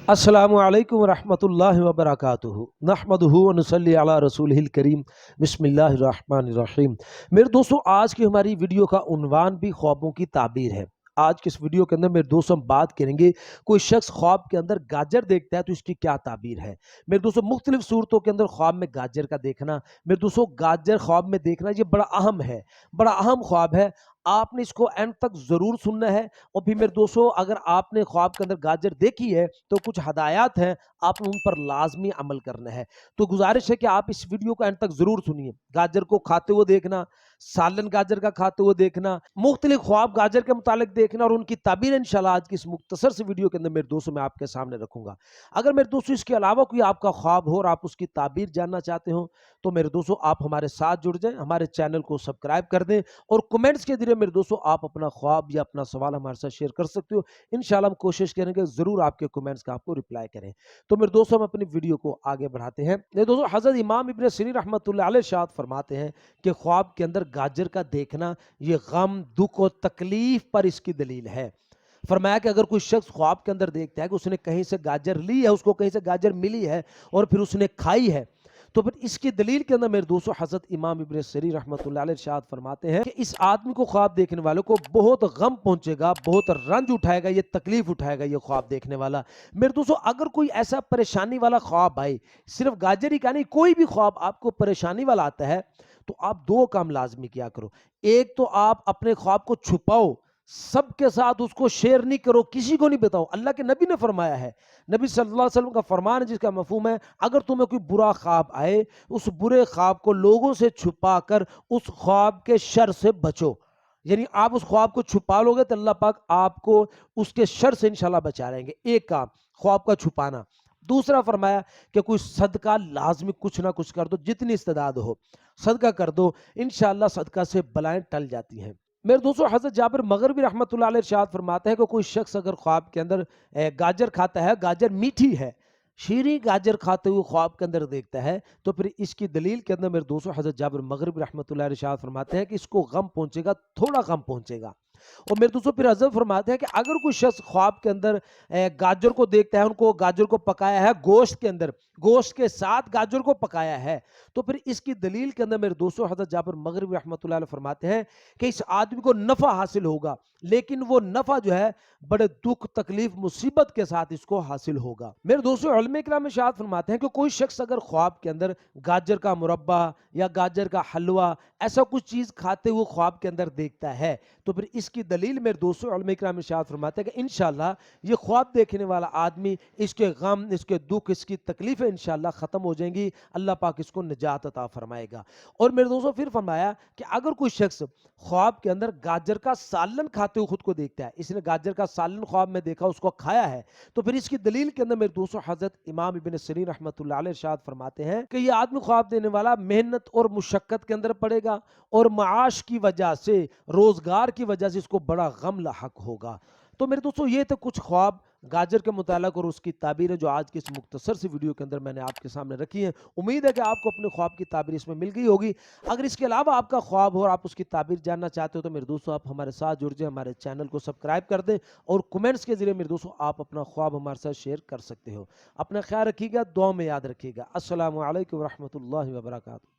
अस्सलामु अलैकुम वरहमतुल्लाहि वबरकातुहू नहमदुहू व नुसल्ली अला रसूलिहिल करीम बिस्मिल्लाहिर रहमानिर रहीम। मेरे दोस्तों, आज की हमारी वीडियो का उन्वान भी ख्वाबों की ताबीर है। आज की इस वीडियो के अंदर मेरे दोस्तों हम बात करेंगे, कोई शख्स ख्वाब के अंदर गाजर देखता है तो इसकी क्या ताबीर है। मेरे दोस्तों, मुख्तलिफ सूरतों के अंदर ख्वाब में गाजर का देखना, मेरे दोस्तों गाजर ख्वाब में देखना ये बड़ा अहम है, बड़ा अहम ख्वाब है। आपने इसको एंड तक ज़रूर सुनना है। और फिर मेरे दोस्तों, अगर आपने ख्वाब के अंदर गाजर देखी है तो कुछ हदायत हैं, आपने उन पर लाजमी अमल करना है। तो गुजारिश है कि आप इस वीडियो को एंड तक ज़रूर सुनिए। गाजर को खाते हुए देखना, सालन गाजर का खाते हुए देखना, मुख्तलिफ ख्वाब गाजर के मुतालिक देखना और उनकी ताबीर इंशाल्लाह आज की इस मुख्तसर सी वीडियो के अंदर मेरे दोस्तों मैं आपके सामने रखूंगा। अगर मेरे दोस्तों इसके अलावा कोई आपका ख्वाब हो और आप उसकी ताबीर जानना चाहते हो तो मेरे दोस्तों आप हमारे साथ जुड़ जाएं, हमारे चैनल को सब्सक्राइब कर दें और कमेंट्स के जरिए मेरे दोस्तों आप अपना ख्वाब या अपना सवाल हमारे साथ शेयर कर सकते हो। इंशाल्लाह हम कोशिश करेंगे ज़रूर आपके कमेंट्स का आपको रिप्लाई करें। तो मेरे दोस्तों हम अपनी वीडियो को आगे बढ़ाते हैं। मेरे दोस्तों, हज़रत इमाम इब्न सीरीन रहमतुल्लाह अलैह इरशाद फरमाते हैं कि ख्वाब के अंदर गाजर का देखना ये गम, दुख और तकलीफ पर इसकी दलील है। फरमाया कि अगर कोई शख्स ख्वाब के अंदर देखता है कि उसने कहीं से गाजर ली है, उसको कहीं से गाजर मिली है और फिर उसने खाई है, तो फिर इसकी दलील के अंदर मेरे दोस्तों हज़रत इमाम इब्न सीरीन रहमतुल्लाह अलैह इरशाद फरमाते हैं कि इस आदमी को ख्वाब देखने वाले को बहुत गम पहुंचेगा, बहुत रंज उठाएगा, ये तकलीफ उठाएगा ये ख्वाब देखने वाला। मेरे दोस्तों, अगर कोई ऐसा परेशानी वाला ख्वाब आए, सिर्फ गाजर ही का नहीं, कोई भी ख्वाब आपको परेशानी वाला आता है तो आप दो काम लाजमी किया करो। एक तो आप अपने ख्वाब को छुपाओ, सबके साथ उसको शेयर नहीं करो, किसी को नहीं बताओ। अल्लाह के नबी ने फरमाया है, नबी सल्लल्लाहु अलैहि वसल्लम का फरमान है जिसका मफहूम है, अगर तुम्हें कोई बुरा ख्वाब आए, उस बुरे ख्वाब को लोगों से छुपा कर उस ख्वाब के शर से बचो। यानी आप उस ख्वाब को छुपा लोगे तो अल्लाह पाक आपको उसके शर से इंशाल्लाह बचा लेंगे। एक काम ख्वाब का छुपाना। दूसरा फरमाया कि कोई सदका लाजमी कुछ ना कुछ कर दो, जितनी इस्तेदाद हो सदका कर दो, इंशाल्लाह सदका से बलाएं टल जाती हैं। मेरे दोस्तों, हज़रत जाबिर मग़रिबी रहमतुल्लाह अलैह इरशाद फरमाते हैं कि कोई शख्स अगर ख्वाब के अंदर गाजर खाता है, गाजर मीठी है, शीरी गाजर खाते हुए ख्वाब के अंदर देखता है, तो फिर इसकी दलील के अंदर मेरे दोस्तों हज़रत जाबिर मग़रिबी रहमतुल्लाह अलैह इरशाद फरमाते हैं कि इसको गम पहुंचेगा, थोड़ा गम पहुंचेगा। और मेरे दोस्तों फिर हज़रत फरमाते हैं कि अगर कोई शख्स ख्वाब के अंदर गाजर को देखता है, उनको गाजर को पकाया है गोश्त के अंदर, गोश्त के साथ गाजर को पकाया है, तो फिर इसकी दलील के अंदर मेरे दोस्तों हज़रत जाबिर मग़रिबी रहमतुल्लाह अलैह फरमाते हैं कि इस आदमी को नफ़ा हासिल होगा, लेकिन वो नफ़ा जो है बड़े दुख, तकलीफ, मुसीबत के साथ इसको हासिल होगा। मेरे दोस्तों, उलमा इकराम इरशाद फरमाते हैं कि कोई शख्स अगर ख्वाब के अंदर गाजर का मुरब्बा या गाजर का हलवा ऐसा कुछ चीज़ खाते हुए ख्वाब के अंदर देखता है, तो फिर इसकी दलील मेरे दोस्तों उलमा इकराम इरशाद फरमाते हैं कि इंशाल्लाह ये ख्वाब देखने वाला आदमी, इसके गम, इसके दुख, इसकी तकलीफें इंशाल्लाह ख़त्म हो जाएंगी, अल्लाह पाक इसको निजात अता फरमाएगा। और मेरे दोस्तों फिर फरमाया कि अगर कोई शख्स ख्वाब के अंदर गाजर का सालन खाते हुए खुद को देखता है, इसने गाजर का सालन ख्वाब में देखा, उसको खाया है, तो फिर इसकी दलील के अंदर मेरे दोस्तों हज़रत इमाम इब्न सीरीन रहमतुल्लाह अलैह इरशाद फरमाते हैं कि ये आदमी ख्वाब देने वाला मेहनत और मुशक्कत के अंदर पड़ेगा और माश की वजह से, रोजगार की वजह से इसको बड़ा गम लाहक होगा। तो मेरे दोस्तों, ये थे कुछ ख्वाब गाजर के मुतालिक और उसकी ताबीर है जो आज की इस मुख्तसर सी वीडियो के अंदर मैंने आपके सामने रखी है। उम्मीद है कि आपको अपने ख्वाब की ताबीर इसमें मिल गई होगी। अगर इसके अलावा आपका ख्वाब हो और आप उसकी ताबीर जानना चाहते हो तो मेरे दोस्तों आप हमारे साथ जुड़ जाए, हमारे चैनल को सब्सक्राइब कर दें और कमेंट्स के जरिए मेरे दोस्तों आप अपना ख्वाब हमारे साथ शेयर कर सकते हो। अपना ख्याल रखिएगा, दुआ में याद रखिएगा। अस्सलामु अलैकुम रहमतुल्लाहि व बरकातुहू।